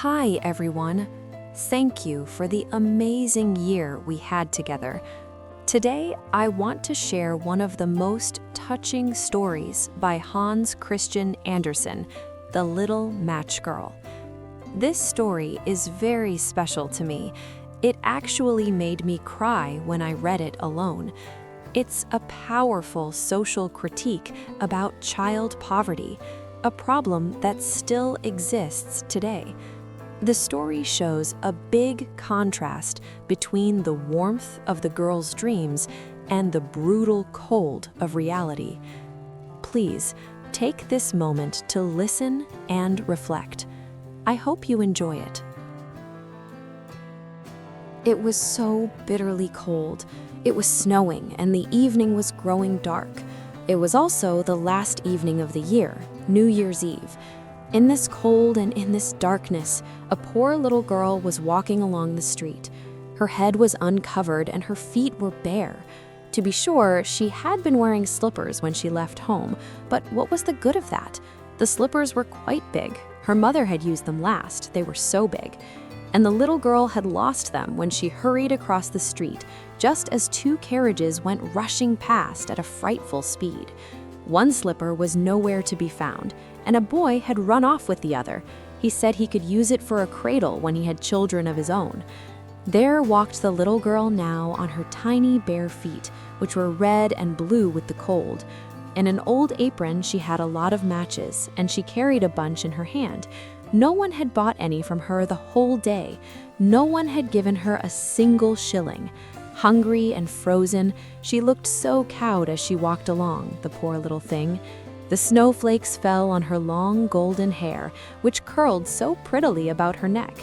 Hi, everyone. Thank you for the amazing year we had together. Today, I want to share one of the most touching stories by Hans Christian Andersen, The Little Match Girl. This story is very special to me. It actually made me cry when I read it alone. It's a powerful social critique about child poverty, a problem that still exists today. The story shows a big contrast between the warmth of the girl's dreams and the brutal cold of reality. Please take this moment to listen and reflect. I hope you enjoy it. It was so bitterly cold. It was snowing and the evening was growing dark. It was also the last evening of the year, New Year's Eve. In this cold and in this darkness, a poor little girl was walking along the street. Her head was uncovered and her feet were bare. To be sure, she had been wearing slippers when she left home, but what was the good of that? The slippers were quite big. Her mother had used them last, they were so big. And the little girl had lost them when she hurried across the street, just as two carriages went rushing past at a frightful speed. One slipper was nowhere to be found, and a boy had run off with the other. He said he could use it for a cradle when he had children of his own. There walked the little girl now on her tiny bare feet, which were red and blue with the cold. In an old apron she had a lot of matches, and she carried a bunch in her hand. No one had bought any from her the whole day. No one had given her a single shilling. Hungry and frozen, she looked so cowed as she walked along, the poor little thing. The snowflakes fell on her long golden hair, which curled so prettily about her neck.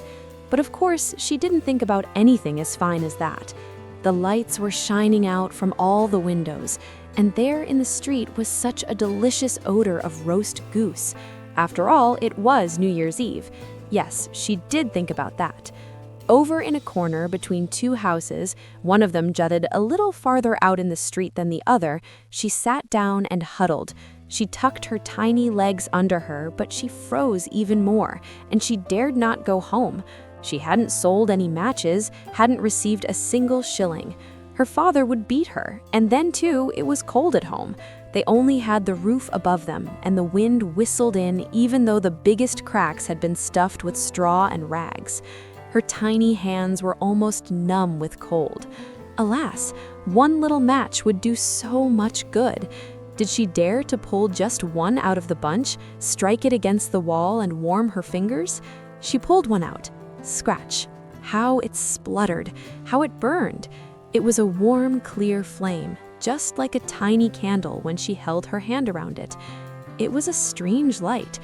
But of course, she didn't think about anything as fine as that. The lights were shining out from all the windows, and there in the street was such a delicious odor of roast goose. After all, it was New Year's Eve. Yes, she did think about that. Over in a corner between two houses, one of them jutted a little farther out in the street than the other, she sat down and huddled. She tucked her tiny legs under her, but she froze even more, and she dared not go home. She hadn't sold any matches, hadn't received a single shilling. Her father would beat her, and then too, it was cold at home. They only had the roof above them, and the wind whistled in even though the biggest cracks had been stuffed with straw and rags. Her tiny hands were almost numb with cold. Alas, one little match would do so much good. Did she dare to pull just one out of the bunch, strike it against the wall and warm her fingers? She pulled one out. Scratch. How it spluttered, how it burned. It was a warm, clear flame, just like a tiny candle when she held her hand around it. It was a strange light.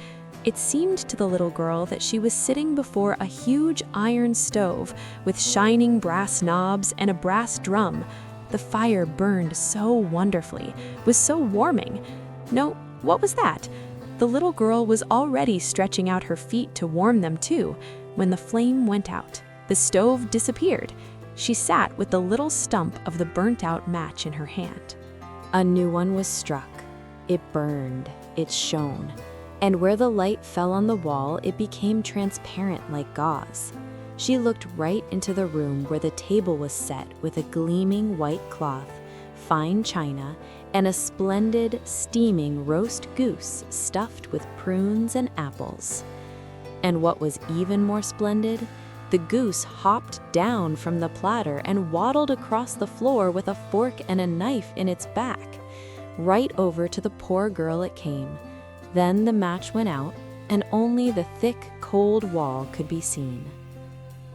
It seemed to the little girl that she was sitting before a huge iron stove with shining brass knobs and a brass drum. The fire burned so wonderfully, was so warming. No, what was that? The little girl was already stretching out her feet to warm them too, when the flame went out. The stove disappeared. She sat with the little stump of the burnt-out match in her hand. A new one was struck. It burned. It shone. And where the light fell on the wall, it became transparent like gauze. She looked right into the room where the table was set with a gleaming white cloth, fine china, and a splendid, steaming roast goose stuffed with prunes and apples. And what was even more splendid, the goose hopped down from the platter and waddled across the floor with a fork and a knife in its back. Right over to the poor girl it came. Then the match went out, and only the thick, cold wall could be seen.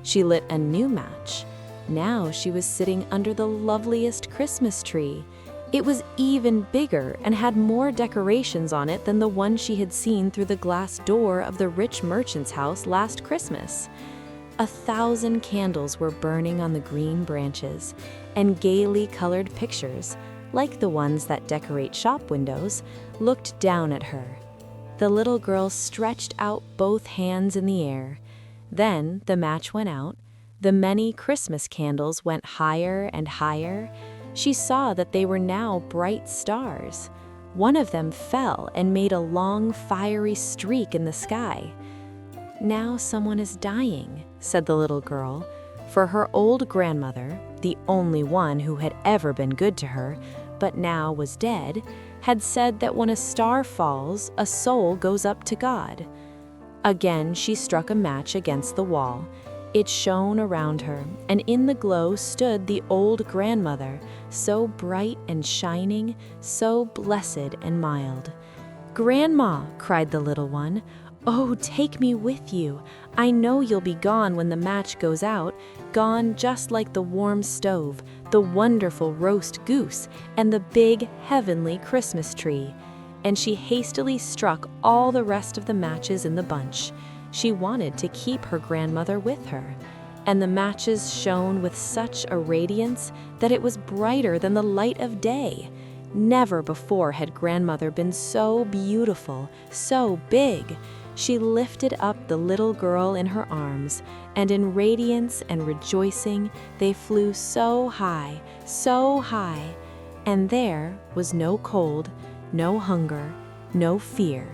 She lit a new match. Now she was sitting under the loveliest Christmas tree. It was even bigger and had more decorations on it than the one she had seen through the glass door of the rich merchant's house last Christmas. 1,000 candles were burning on the green branches, and gaily colored pictures, like the ones that decorate shop windows, looked down at her. The little girl stretched out both hands in the air. Then the match went out. The many Christmas candles went higher and higher. She saw that they were now bright stars. One of them fell and made a long, fiery streak in the sky. "Now someone is dying," said the little girl, for her old grandmother, the only one who had ever been good to her, but now was dead, had said that when a star falls, a soul goes up to God. Again she struck a match against the wall. It shone around her, and in the glow stood the old grandmother, so bright and shining, so blessed and mild. "Grandma," cried the little one, "oh, take me with you. I know you'll be gone when the match goes out, gone just like the warm stove, the wonderful roast goose, and the big heavenly Christmas tree." And she hastily struck all the rest of the matches in the bunch. She wanted to keep her grandmother with her. And the matches shone with such a radiance that it was brighter than the light of day. Never before had grandmother been so beautiful, so big. She lifted up the little girl in her arms, and in radiance and rejoicing they flew so high, and there was no cold, no hunger, no fear.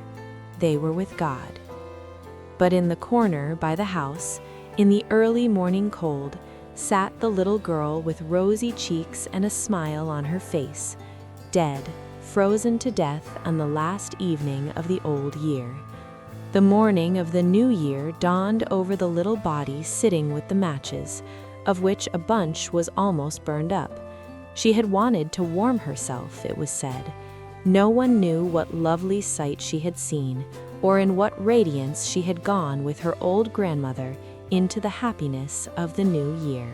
They were with God. But in the corner by the house, in the early morning cold, sat the little girl with rosy cheeks and a smile on her face, dead, frozen to death on the last evening of the old year. The morning of the new year dawned over the little body sitting with the matches, of which a bunch was almost burned up. She had wanted to warm herself, it was said. No one knew what lovely sight she had seen, or in what radiance she had gone with her old grandmother into the happiness of the new year.